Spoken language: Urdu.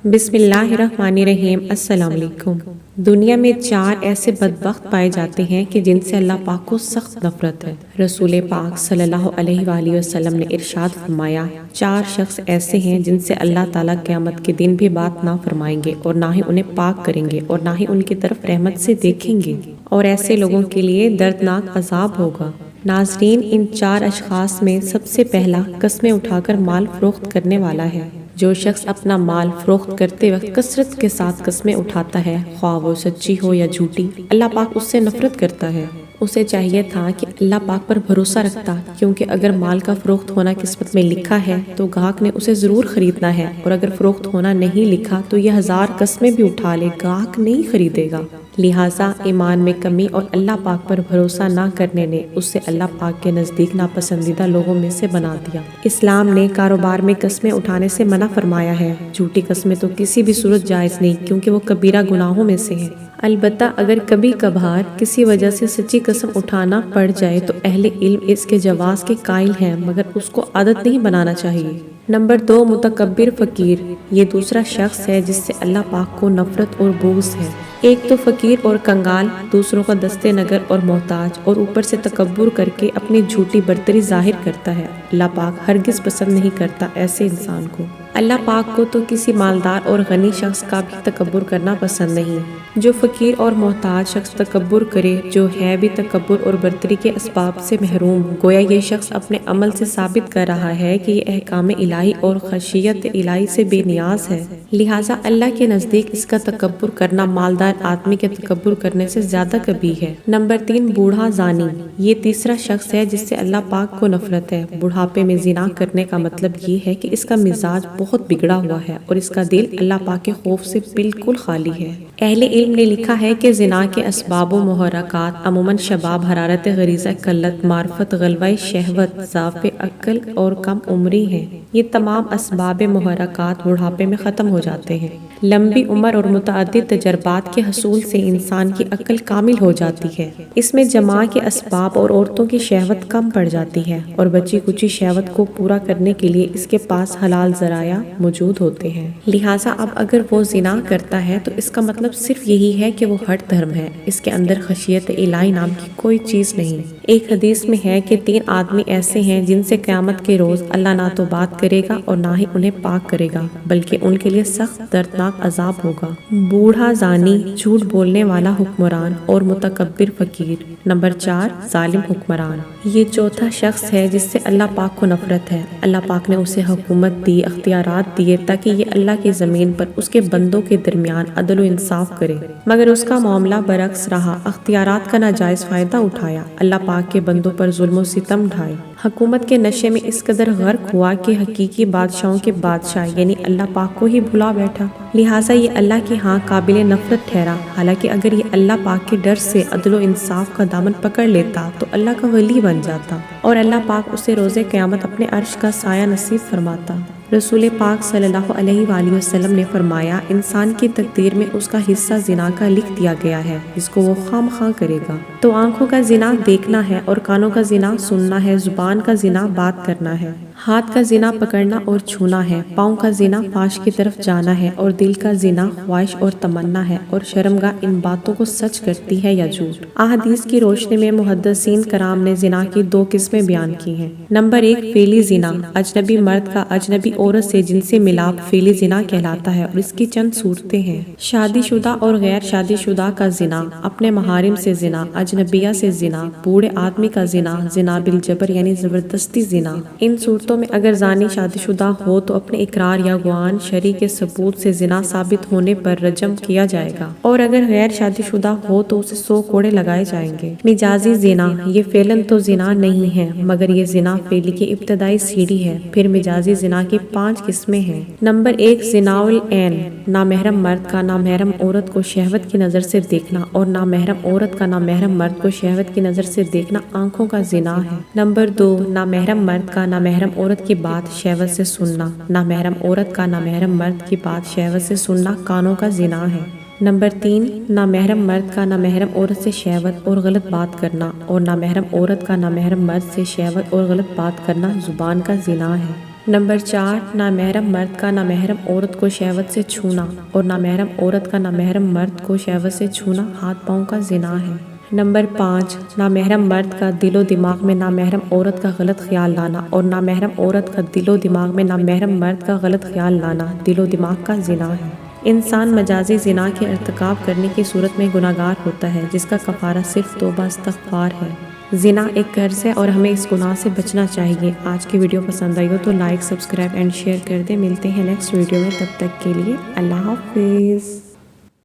بسم اللہ الرحمن الرحیم۔ السلام علیکم۔ دنیا میں 4 ایسے بدبخت پائے جاتے ہیں کہ جن سے اللہ پاک کو سخت نفرت ہے۔ رسول پاک صلی اللہ علیہ وآلہ وسلم نے ارشاد فرمایا، 4 شخص ایسے ہیں جن سے اللہ تعالیٰ قیامت کے دن بھی بات نہ فرمائیں گے اور نہ ہی انہیں پاک کریں گے اور نہ ہی ان کی طرف رحمت سے دیکھیں گے، اور ایسے لوگوں کے لیے دردناک عذاب ہوگا۔ ناظرین، ان 4 اشخاص میں سب سے پہلا قسمیں اٹھا کر مال فروخت کرنے والا ہے۔ جو شخص اپنا مال فروخت کرتے وقت کثرت کے ساتھ قسمیں اٹھاتا ہے، خواہ وہ سچی ہو یا جھوٹی، اللہ پاک اس سے نفرت کرتا ہے۔ اسے چاہیے تھا کہ اللہ پاک پر بھروسہ رکھتا، کیونکہ اگر مال کا فروخت ہونا قسمت میں لکھا ہے تو گاہک نے اسے ضرور خریدنا ہے، اور اگر فروخت ہونا نہیں لکھا تو یہ 1000 قسمیں بھی اٹھا لے، گاہک نہیں خریدے گا۔ لہٰذا ایمان میں کمی اور اللہ پاک پر بھروسہ نہ کرنے نے اسے اللہ پاک کے نزدیک ناپسندیدہ لوگوں میں سے بنا دیا۔ اسلام نے کاروبار میں قسمیں اٹھانے سے منع فرمایا ہے۔ جھوٹی قسمیں تو کسی بھی صورت جائز نہیں، کیونکہ وہ کبیرہ گناہوں میں سے ہیں۔ البتہ اگر کبھی کبھار کسی وجہ سے سچی قسم اٹھانا پڑ جائے تو اہل علم اس کے جواز کے قائل ہیں، مگر اس کو عادت نہیں بنانا چاہیے۔ نمبر 2، متکبر فقیر۔ یہ دوسرا شخص ہے جس سے اللہ پاک کو نفرت اور بغض ہے۔ ایک تو فقیر اور کنگال، دوسروں کا دستے نگر اور محتاج، اور اوپر سے تکبر کر کے اپنی جھوٹی برتری ظاہر کرتا ہے۔ اللہ پاک ہرگز پسند نہیں کرتا ایسے انسان کو۔ اللہ پاک کو تو کسی مالدار اور غنی شخص کا بھی تکبر کرنا پسند نہیں۔ جو فقیر اور محتاج شخص تکبر کرے، جو ہے بھی تکبر اور برتری کے اسباب سے محروم، گویا یہ شخص اپنے عمل سے ثابت کر رہا ہے کہ یہ احکام الہی اور خشیت الہی سے بے نیاز ہے، لہٰذا اللہ کے نزدیک اس کا تکبر کرنا مالدار آدمی کے تکبر کرنے سے زیادہ کبیح ہے۔ نمبر 3، بوڑھا زانی۔ یہ تیسرا شخص ہے جس سے اللہ پاک کو نفرت ہے۔ بڑھاپے میں زنا کرنے کا مطلب یہ ہے کہ اس کا مزاج بہت بگڑا ہوا ہے اور اس کا دل اللہ پاک کے خوف سے بالکل خالی ہے۔ اہل علم نے لکھا ہے کہ زنا کے اسباب و محرکات عموماً شباب، حرارت غریزہ، قلت معرفت، غلبہ شہوت، ضعف عقل اور کم عمری ہیں۔ یہ تمام اسباب محرکات بڑھاپے میں ختم ہو جاتے ہیں۔ لمبی عمر اور متعدد تجربات کے حصول سے انسان کی عقل کامل ہو جاتی ہے۔ اس میں جماع کے اسباب اور عورتوں کی شہوت کم پڑ جاتی ہے، اور بچی کچی شہوت کو پورا کرنے کے لیے اس کے پاس حلال ذرائع موجود ہوتے ہیں۔ لہٰذا اب اگر وہ زنا کرتا ہے تو اس کا مطلب صرف یہی ہے کہ وہ ہٹ دھرم ہے، اس کے اندر خشیت الہی نام کی کوئی چیز نہیں۔ ایک حدیث میں ہے کہ 3 آدمی ایسے ہیں جن سے قیامت کے روز اللہ نہ تو بات کرے گا اور نہ ہی انہیں پاک کرے گا، بلکہ ان کے لیے سخت دردناک عذاب ہوگا۔ بوڑھا زانی، جھوٹ بولنے والا حکمران اور متکبر فقیر۔ نمبر 4، ظالم حکمران۔ یہ چوتھا شخص ہے جس سے اللہ پاک کو نفرت ہے۔ اللہ پاک نے اسے حکومت دی، اختیارات دیے تاکہ یہ اللہ کی زمین پر اس کے بندوں کے درمیان عدل و انصاف کرے، مگر اس کا معاملہ برعکس رہا، اختیارات کا ناجائز فائدہ اٹھایا، اللہ پاک کے بندوں پر ظلم و ستم ڈھائے۔ حکومت کے نشے میں اس قدر غرق ہوا کہ حقیقی بادشاہوں کے بادشاہ یعنی اللہ پاک کو ہی بھلا بیٹھا، لہٰذا یہ اللہ کے ہاں قابل نفرت ٹھہرا۔ حالانکہ اگر یہ اللہ پاک کے ڈر سے عدل و انصاف کا دامن پکڑ لیتا تو اللہ کا ولی بن جاتا، اور اللہ پاک اسے روز قیامت اپنے عرش کا سایہ نصیب فرماتا۔ رسول پاک صلی اللہ علیہ وآلہ وسلم نے فرمایا، انسان کی تقدیر میں اس کا حصہ زنا کا لکھ دیا گیا ہے، جس کو وہ خام خواہ کرے گا۔ تو آنکھوں کا زنا دیکھنا ہے، اور کانوں کا زنا سننا ہے، زبان کا زنا بات کرنا ہے، ہاتھ کا زنا پکڑنا اور چھونا ہے، پاؤں کا زنا فحش کی طرف جانا ہے، اور دل کا زنا خواہش اور تمنا ہے، اور شرمگاہ ان باتوں کو سچ کرتی ہے یا جھوٹ۔ احادیث کی روشنی میں محدثین کرام نے زنا کی 2 قسمیں بیان کی ہیں۔ نمبر 1، فعلی زنا۔ اجنبی مرد کا اجنبی عورت سے جنسی ملاپ فعلی زنا کہلاتا ہے، اور اس کی چند صورتیں ہیں۔ شادی شدہ اور غیر شادی شدہ کا زنا، اپنے محارم سے زنا، اجنبیہ سے زنا، بوڑھے آدمی کا زنا، زنا بالجبر یعنی زبردستی زنا۔ ان صورتوں میں اگر زانی شادی شدہ ہو تو اپنے اقرار یا گواہان شرعی کے ثبوت سے زنا ثابت ہونے پر رجم کیا جائے گا، اور اگر غیر شادی شدہ ہو تو اسے 100 کوڑے لگائے جائیں گے۔ مجازی زنا، یہ فعلاً تو زنا نہیں ہے، مگر یہ زنا فعلی کی ابتدائی سیڑھی ہے۔ پھر مجازی زنا کی 5 قسمیں ہیں۔ نمبر 1، زنا العین۔ نامحرم مرد کا نامحرم عورت کو شہوت کی نظر سے دیکھنا، اور نامحرم عورت کا نامحرم مرد کو شہوت کی نظر سے دیکھنا آنکھوں کا زنا ہے۔ نمبر 2، نامحرم مرد کا نامحرم عورت کی بات شہوت سے سننا۔ نامحرم عورت کا نامحرم مرد کی بات شہوت سے سننا کانوں کا زنا ہے۔ نمبر 3، نامحرم مرد کا نامحرم عورت سے شہوت اور غلط بات کرنا، اور نامحرم عورت کا نامحرم مرد سے شہوت اور غلط بات کرنا زبان کا زنا ہے۔ نمبر 4، نامحرم مرد کا نامحرم عورت کو شہوت سے چھونا اور نامحرم عورت کا نامحرم مرد کو شہوت سے چھونا ہاتھ پاؤں کا زنا ہے۔ نمبر 5، نامحرم مرد کا دل و دماغ میں نامحرم عورت کا غلط خیال لانا اور نامحرم عورت کا دل و دماغ میں نامحرم مرد کا غلط خیال لانا دل و دماغ کا زنا ہے۔ انسان مجازی زنا کے ارتکاب کرنے کی صورت میں گناہگار ہوتا ہے، جس کا کفارہ صرف توبہ استغفار ہے۔ زنا ایک قرض ہے اور ہمیں اس گناہ سے بچنا چاہیے۔ آج کی ویڈیو پسند آئی ہو تو لائک، سبسکرائب اینڈ شیئر کر دیں۔ ملتے ہیں نیکسٹ ویڈیو میں، تب تک کے لیے اللہ حافظ۔